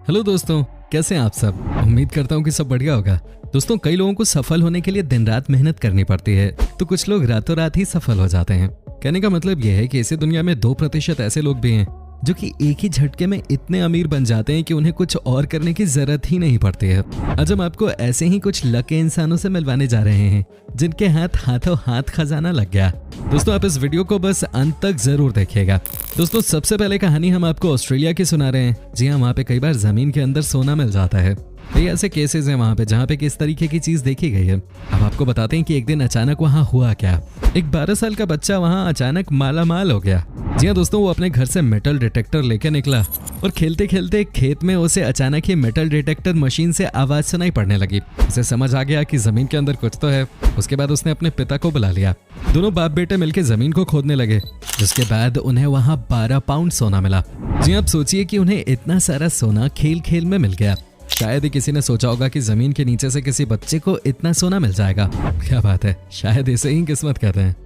Hello दोस्तों, कैसे हैं आप सब। उम्मीद करता हूँ कि सब बढ़िया होगा। दोस्तों, कई लोगों को सफल होने के लिए दिन रात मेहनत करनी पड़ती है, तो कुछ लोग रातों रात ही सफल हो जाते हैं। कहने का मतलब यह है कि इस दुनिया में 2% ऐसे लोग भी हैं जो कि एक ही झटके में इतने अमीर बन जाते हैं कि उन्हें कुछ और करने की जरूरत ही नहीं पड़ती है। आज हम आपको ऐसे ही कुछ लकी इंसानों से मिलवाने जा रहे हैं जिनके हाथों हाथ खजाना लग गया। दोस्तों, आप इस वीडियो को बस अंत तक जरूर देखिएगा। दोस्तों, सबसे पहले कहानी हम आपको ऑस्ट्रेलिया की सुना रहे हैं। जी हाँ, वहाँ पे कई बार जमीन के अंदर सोना मिल जाता है। कई ऐसे केसेस हैं वहाँ पे जहाँ पे किस तरीके की चीज देखी गई है। अब आपको बताते हैं कि एक दिन अचानक वहाँ हुआ क्या। एक 12 साल का बच्चा वहाँ अचानक मालामाल हो गया। जी हाँ दोस्तों, वो अपने घर से मेटल डिटेक्टर लेके निकला और खेलते खेलते खेत में उसे अचानक ही मेटल डिटेक्टर मशीन से आवाज सुनाई पड़ने लगी। उसे समझ आ गया कि जमीन के अंदर कुछ तो है। उसके बाद उसने अपने पिता को बुला लिया। दोनों बाप बेटे मिलकर जमीन को खोदने लगे, जिसके बाद उन्हें वहाँ 12 पाउंड सोना मिला। जी आप सोचिए कि उन्हें इतना सारा सोना खेल खेल में मिल गया। शायद ही किसी ने सोचा होगा कि जमीन के नीचे से किसी बच्चे को इतना सोना मिल जाएगा। क्या बात है, शायद इसे ही किस्मत कहते हैं।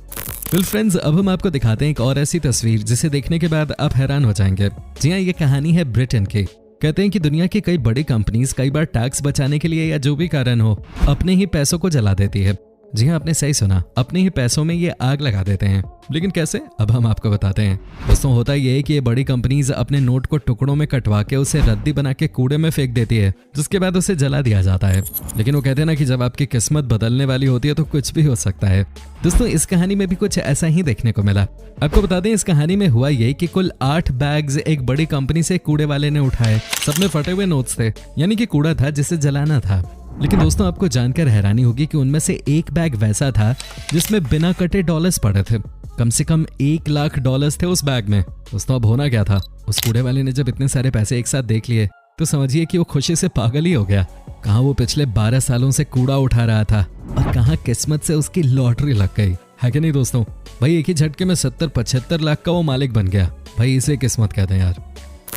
वेल फ्रेंड्स, अब हम आपको दिखाते हैं एक और ऐसी तस्वीर जिसे देखने के बाद आप हैरान हो जाएंगे। जी हाँ, ये कहानी है ब्रिटेन की। कहते हैं कि दुनिया की कई बड़ी कंपनीज कई बार टैक्स बचाने के लिए या जो भी कारण हो अपने ही पैसों को जला देती है। जी हाँ, आपने सही सुना, अपने ही पैसों में ये आग लगा देते हैं। लेकिन कैसे, अब हम आपको बताते हैं। दोस्तों, होता ये है कि ये बड़ी कंपनीज अपने नोट को टुकड़ों में कटवा के उसे रद्दी बना के कूड़े में फेंक देती है, जिसके बाद उसे जला दिया जाता है। लेकिन वो कहते हैं ना कि जब आपकी किस्मत बदलने वाली होती है तो कुछ भी हो सकता है। दोस्तों, इस कहानी में भी कुछ ऐसा ही देखने को मिला। आपको बता दें, इस कहानी में हुआ यही कि कुल 8 बैग्स एक बड़ी कंपनी से कूड़े वाले ने उठाए। सब में फटे हुए नोट्स थे, यानी कि कूड़ा था जिसे जलाना था। लेकिन दोस्तों, आपको जानकर हैरानी होगी कि उनमें से एक बैग वैसा था जिसमें बिना कटे डॉलर्स पड़े थे। कम से कम 1 लाख डॉलर्स थे उस बैग में। दोस्तों, अब होना क्या था, उस कूड़े वाले ने जब इतने सारे पैसे एक साथ देख लिए तो समझिए कि वो खुशी से पागल ही हो गया। कहाँ वो पिछले 12 सालों से कूड़ा उठा रहा था और कहाँ किस्मत से उसकी लॉटरी लग गई, है कि नहीं दोस्तों। भाई एक ही झटके में 70-75 लाख का वो मालिक बन गया। भाई इसे किस्मत कहते हैं यार।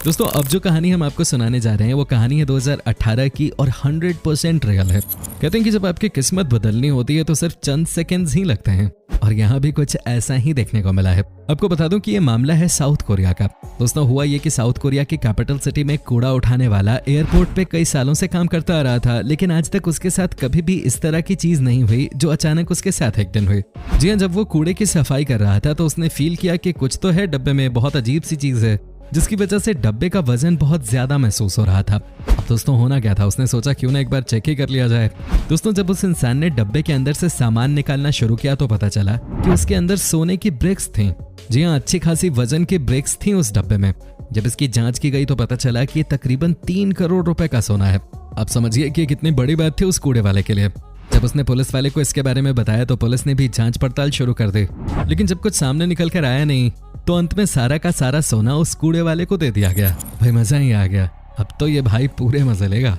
दोस्तों, अब जो कहानी हम आपको सुनाने जा रहे हैं वो कहानी है 2018 की और 100% रियल है। कहते हैं कि जब आपकी किस्मत बदलनी होती है तो सिर्फ चंद सेकंड्स ही लगते हैं, और यहाँ भी कुछ ऐसा ही देखने को मिला है। आपको बता दूं कि ये मामला है साउथ कोरिया का। दोस्तों, हुआ ये कि साउथ कोरिया की कैपिटल सिटी में कूड़ा उठाने वाला एयरपोर्ट पे कई सालों से काम करता आ रहा था, लेकिन आज तक उसके साथ कभी भी इस तरह की चीज नहीं हुई जो अचानक उसके साथ एक दिन हुई। जी हाँ, जब वो कूड़े की सफाई कर रहा था तो उसने फील किया कि कुछ तो है डब्बे में, बहुत अजीब सी चीज है, जिसकी वजह से डब्बे का वजन बहुत ज्यादा महसूस हो रहा था। अब दोस्तों, होना क्या था, उसने सोचा क्यों ना एक बार चेक ही कर लिया जाए। दोस्तों, जब उस इंसान ने डब्बे के अंदर से सामान निकालना शुरू किया तो पता चला कि उसके अंदर सोने की ब्रिक्स थी। जी हाँ, अच्छी खासी वजन की ब्रिक्स थी उस डब्बे में। जब इसकी जांच की गई तो पता चला कि तकरीबन 3 करोड़ रुपए का सोना है। अब समझिए कि कितनी बड़ी बात थी उस कूड़े वाले के लिए। जब उसने पुलिस वाले को इसके बारे में बताया तो पुलिस ने भी जांच पड़ताल शुरू कर दी, लेकिन जब कुछ सामने निकल कर आया नहीं तो अंत में सारा का सारा सोना उस कूड़े वाले को दे दिया गया। भाई मजा ही आ गया, अब तो ये भाई पूरे मजे लेगा।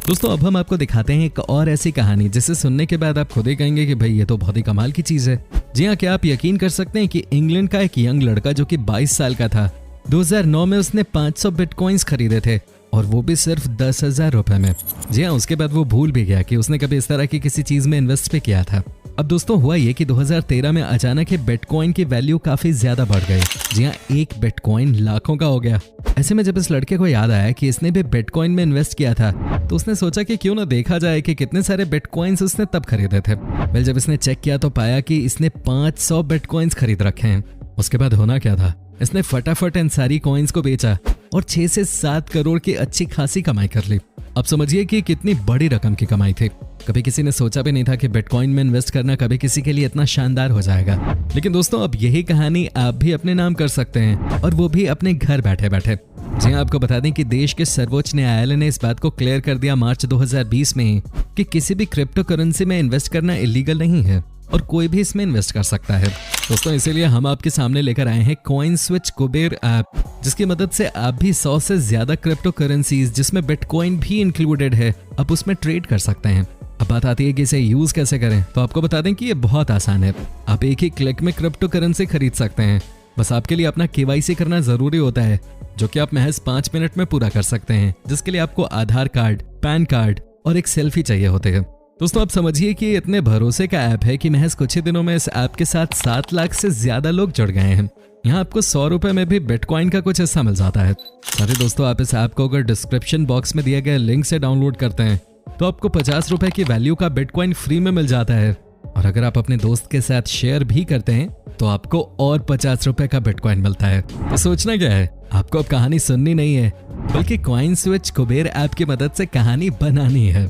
दोस्तों, अब हम आपको दिखाते हैं एक और ऐसी कहानी जिसे सुनने के बाद आप खुद ही कहेंगे कि भाई ये तो बहुत ही कमाल की चीज है। जी हाँ, क्या आप यकीन कर सकते हैं कि इंग्लैंड का एक यंग लड़का जो कि 22 साल का था, 2009 में उसने 500 बिटकॉइंस खरीदे थे, और वो भी सिर्फ 10,000 रुपए में। जी हाँ, उसके बाद वो भूल भी गया कि उसने कभी इस तरह की किसी चीज में इन्वेस्ट भी किया था। अब दोस्तों, हुआ ये कि 2013 में अचानक ही बिटकॉइन की वैल्यू काफी ज्यादा बढ़ गई। जी हाँ, एक बिटकॉइन लाखों का हो गया। ऐसे में जब इस लड़के को याद आया कि इसने भी बिटकॉइन में इन्वेस्ट किया था तो उसने सोचा कि क्यों ना देखा जाए कि कितने सारे बिटकॉइंस उसने तब खरीदे थे। वेल, जब इसने चेक किया तो पाया कि इसने 500 बिटकॉइंस खरीद रखे हैं। उसके बाद होना क्या था, इसने फटाफट इन सारी कॉइन्स को बेचा और 6 से 7 करोड़ की अच्छी खासी कमाई कर ली। अब समझिए कि कितनी बड़ी रकम की कमाई थी। कभी किसी ने सोचा भी नहीं था कि बिटकॉइन में इन्वेस्ट करना कभी किसी के लिए इतना शानदार हो जाएगा। लेकिन दोस्तों, अब यही कहानी आप भी अपने नाम कर सकते हैं, और वो भी अपने घर बैठे बैठे। जी हाँ, आपको बता दें कि देश के सर्वोच्च न्यायालय ने इस बात को क्लियर कर दिया मार्च 2020 में कि किसी भी क्रिप्टो करेंसी में इन्वेस्ट करना इलीगल नहीं है और कोई भी इसमें इन्वेस्ट कर सकता है। दोस्तों, इसीलिए हम आपके सामने लेकर आए हैं कॉइन स्विच कुबेर ऐप, जिसकी मदद से आप भी 100 से ज्यादा क्रिप्टो करेंसीज जिसमें बिटकॉइन भी इंक्लूडेड है, आप उसमें ट्रेड कर सकते हैं। अब बात आती है कि इसे यूज कैसे करें, तो आपको बता दें कि ये बहुत आसान है। आप एक ही क्लिक में क्रिप्टो करेंसी खरीद सकते हैं। बस आपके लिए अपना KYC करना जरूरी होता है, जो कि आप महज 5 मिनट में पूरा कर सकते हैं, जिसके लिए आपको आधार कार्ड, पैन कार्ड और एक सेल्फी चाहिए होते हैं। दोस्तों, आप समझिए कि ये इतने भरोसे का ऐप है कि महज कुछ ही दिनों में इस ऐप के साथ 7 लाख से ज्यादा लोग जुड़ गए हैं। यहाँ आपको 100 रुपए में भी बिटकॉइन का कुछ हिस्सा मिल जाता है। अरे दोस्तों, आप इस ऐप को अगर डिस्क्रिप्शन बॉक्स में दिए गए लिंक से डाउनलोड करते हैं तो आपको 50 रुपए की वैल्यू का बिटकॉइन फ्री में मिल जाता है। और अगर आप अपने दोस्त के साथ शेयर भी करते हैं तो आपको और 50 रुपए का बिटकॉइन मिलता है। तो सोचना क्या है, आपको अब कहानी सुननी नहीं है बल्कि कॉइन स्विच कुबेर ऐप की मदद से कहानी बनानी है।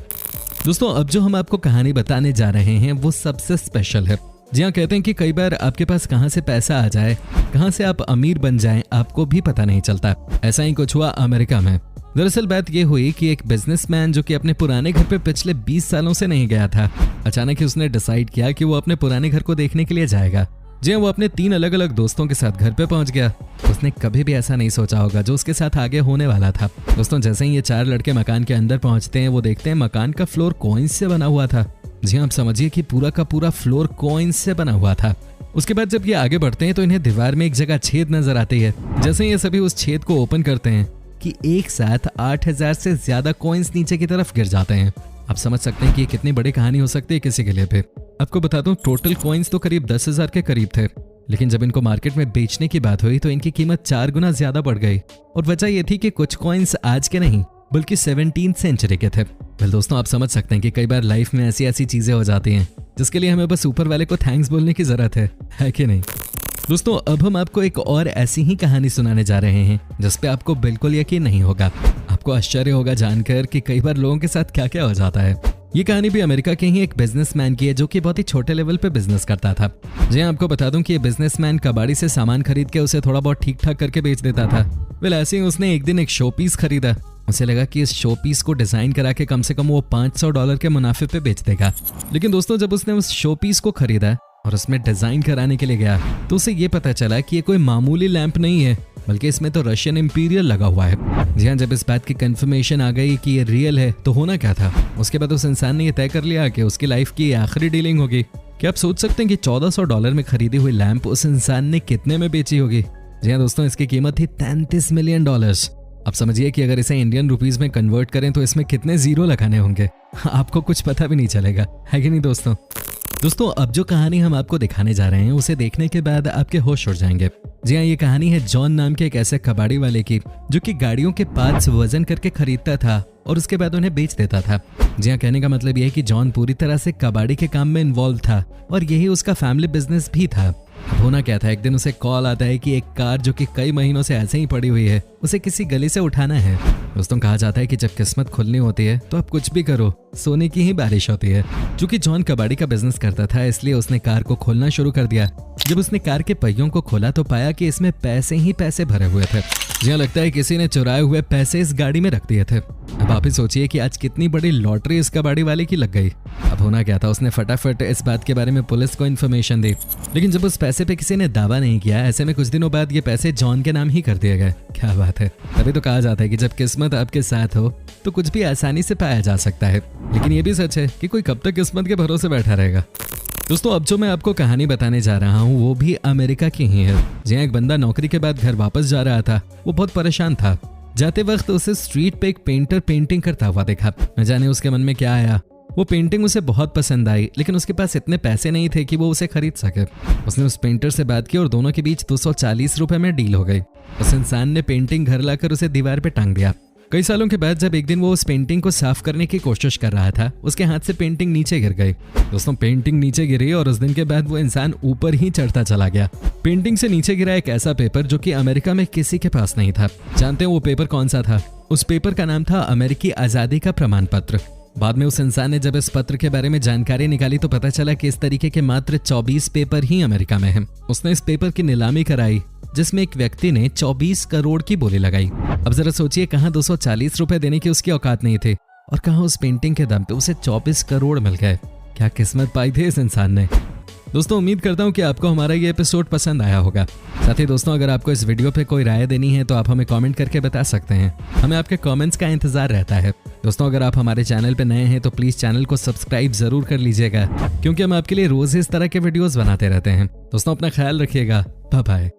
दोस्तों, अब जो हम आपको कहानी बताने जा रहे हैं वो सबसे स्पेशल है। जी हाँ, कहते हैं कि कई बार आपके पास कहाँ से पैसा आ जाए, कहाँ से आप अमीर बन जाएं, आपको भी पता नहीं चलता। ऐसा ही कुछ हुआ अमेरिका में। दरअसल बात ये हुई कि एक बिजनेसमैन जो कि अपने पुराने घर पे पिछले 20 सालों से नहीं गया था, अचानक ही उसने डिसाइड किया कि वो अपने पुराने घर को देखने के लिए जाएगा। जी हाँ, वो अपने 3 अलग अलग दोस्तों के साथ घर पे पहुंच गया। उसने कभी भी ऐसा नहीं सोचा होगा जो उसके साथ आगे होने वाला था। दोस्तों, जैसे ही ये 4 लड़के मकान के अंदर पहुंचते हैं, वो देखते हैं मकान का फ्लोर कॉइन्स से बना हुआ था। जी हाँ, आप समझिए कि पूरा का पूरा फ्लोर कॉइन्स से बना हुआ था। उसके बाद जब ये आगे बढ़ते हैं तो इन्हें दीवार में एक जगह छेद नजर आती है। जैसे ही ये सभी उस छेद को ओपन करते हैं कि एक साथ 8000 से ज्यादा कॉइन्स नीचे की तरफ गिर जाते हैं। आप समझ सकते हैं कि ये कितनी बड़ी कहानी हो सकती है किसी के लिए भी। आपको बता दूं, टोटल कॉइन्स तो करीब 10,000 के करीब थे, लेकिन जब इनको मार्केट में बेचने की बात हुई तो इनकी कीमत 4 गुना ज्यादा बढ़ गई। और वजह यह थी कि कुछ कॉइन्स आज के नहीं बल्कि 17th सेंचुरी के थे। वेल दोस्तों, आप समझ सकते हैं कि कई बार लाइफ में ऐसी चीजें हो जाती हैं जिसके लिए हमें बस ऊपर वाले को थैंक्स बोलने की जरूरत है कि नहीं। दोस्तों, अब हम आपको एक और ऐसी ही कहानी सुनाने जा रहे हैं जिस पे आपको बिल्कुल यकीन नहीं होगा। आपको आश्चर्य होगा जानकर कि कई बार लोगों के साथ क्या क्या हो जाता है। ये कहानी भी अमेरिका के ही एक बिजनेसमैन की है जो कि बहुत ही छोटे लेवल पे बिजनेस करता था। जी आपको बता दूं कि ये बिजनेसमैन कबाड़ी से सामान खरीद के उसे थोड़ा बहुत ठीक ठाक करके बेच देता था। वेल ऐसे ही उसने एक दिन एक शो पीस खरीदा। उसे लगा कि इस शो पीस को डिजाइन करा के कम से कम वो $500 के मुनाफे पे बेच देगा। लेकिन दोस्तों, जब उसने उस शो पीस को खरीदा और उसमें डिजाइन कराने के लिए गया तो उसे ये पता चला कि ये कोई मामूली लैंप नहीं है बल्कि इसमें तो रशियन इंपीरियल लगा हुआ है। जी हाँ, जब इस बात की कंफर्मेशन आ गई कि ये रियल है तो होना क्या था, उसके बाद उस इंसान ने ये तय कर लिया कि उसकी लाइफ की आखिरी डीलिंग होगी। क्या आप सोच सकते हैं कि $1400 में खरीदी हुई लैंप उस इंसान ने कितने में बेची होगी? जी हाँ दोस्तों, इसकी कीमत थी $33 मिलियन। अब समझिए कि अगर इसे इंडियन रुपीस में कन्वर्ट करें तो इसमें कितने जीरो लगाने होंगे, आपको कुछ पता भी नहीं चलेगा, है कि नहीं दोस्तों। अब जो कहानी हम आपको दिखाने जा रहे हैं उसे देखने के बाद आपके होश उड़ जाएंगे। जी हाँ, ये कहानी है जॉन नाम के एक ऐसे कबाड़ी वाले की जो कि गाड़ियों के पार्ट्स वजन करके खरीदता था और उसके बाद उन्हें बेच देता था। जी हाँ, कहने का मतलब यह है कि जॉन पूरी तरह से कबाड़ी के काम में इन्वॉल्व था और यही उसका फैमिली बिजनेस भी था। होना क्या था, एक दिन उसे कॉल आता है कि एक कार जो कि कई महीनों से ऐसे ही पड़ी हुई है उसे किसी गली से उठाना है। दोस्तों, कहा जाता है कि जब किस्मत खुलनी होती है तो आप कुछ भी करो, सोने की ही बारिश होती है। चूंकि जॉन कबाड़ी का बिजनेस करता था इसलिए उसने कार को खोलना शुरू कर दिया। जब उसने कार के पहियों को खोला तो पाया कि इसमें पैसे ही पैसे भरे हुए थे। जी लगता है किसी ने चुराए हुए पैसे इस गाड़ी में रख दिए थे। अब आप ही सोचिए कि आज कितनी बड़ी लॉटरी इस कबाड़ी वाले की लग गई। अब होना क्या था, उसने फटाफट इस बात के बारे में पुलिस को इन्फॉर्मेशन दी, लेकिन जब उस पैसे पे किसी ने दावा नहीं किया, ऐसे में कुछ दिनों बाद ये पैसे जॉन के नाम ही कर दिए गए। क्या बात है, तभी तो कहा जाता है कि जब किस्मत आपके साथ हो तो कुछ भी आसानी से पाया जा सकता है। लेकिन ये भी सच है कि कोई कब तक किस्मत के भरोसे बैठा रहेगा। दोस्तों, अब जो मैं आपको कहानी बताने जा रहा हूँ वो भी अमेरिका की ही है। जहाँ एक बंदा नौकरी के बाद घर वापस जा रहा था, वो बहुत परेशान था। जाते वक्त उसे स्ट्रीट पे एक पेंटर पेंटिंग करता हुआ देखा। न जाने उसके मन में क्या आया, वो पेंटिंग उसे बहुत पसंद आई, लेकिन उसके पास इतने पैसे नहीं थे कि वो उसे खरीद सके। उसने उस पेंटर से बात की और दोनों के बीच 240 रुपए में डील हो गई। उस इंसान ने पेंटिंग घर लाकर उसे दीवार पे टांग दिया। कई सालों के बाद जब एक दिन वो उस पेंटिंग को साफ करने की कोशिश कर रहा था, उसके हाथ से पेंटिंग नीचे गिर गई। दोस्तों, पेंटिंग नीचे गिरी और उस दिन के बाद वो इंसान ऊपर ही चढ़ता चला गया। पेंटिंग से नीचे गिरा एक ऐसा पेपर जो कि अमेरिका में किसी के पास नहीं था। जानते हैं वो पेपर कौन सा था? उस पेपर का नाम था अमेरिकी आजादी का प्रमाण पत्र। बाद में उस इंसान ने जब इस पत्र के बारे में जानकारी निकाली तो पता चला कि इस तरीके के मात्र 24 पेपर ही अमेरिका में हैं। उसने इस पेपर की नीलामी कराई जिसमें एक व्यक्ति ने 24 करोड़ की बोली लगाई। अब जरा सोचिए, कहां 240 रुपए देने की उसकी औकात नहीं थे और कहां उस पेंटिंग के दम पे उसे 24 करोड़ मिल गए। क्या किस्मत पाई थी इस इंसान ने। दोस्तों, उम्मीद करता हूं कि आपको हमारा ये एपिसोड पसंद आया होगा। साथ ही दोस्तों, अगर आपको इस वीडियो पे कोई राय देनी है तो आप हमें कमेंट करके बता सकते हैं। हमें आपके कमेंट्स का इंतजार रहता है। दोस्तों, अगर आप हमारे चैनल पे नए हैं तो प्लीज चैनल को सब्सक्राइब जरूर कर लीजिएगा, क्योंकि हम आपके लिए रोज इस तरह के वीडियोस बनाते रहते हैं। दोस्तों, अपना ख्याल रखिएगा। Bye bye.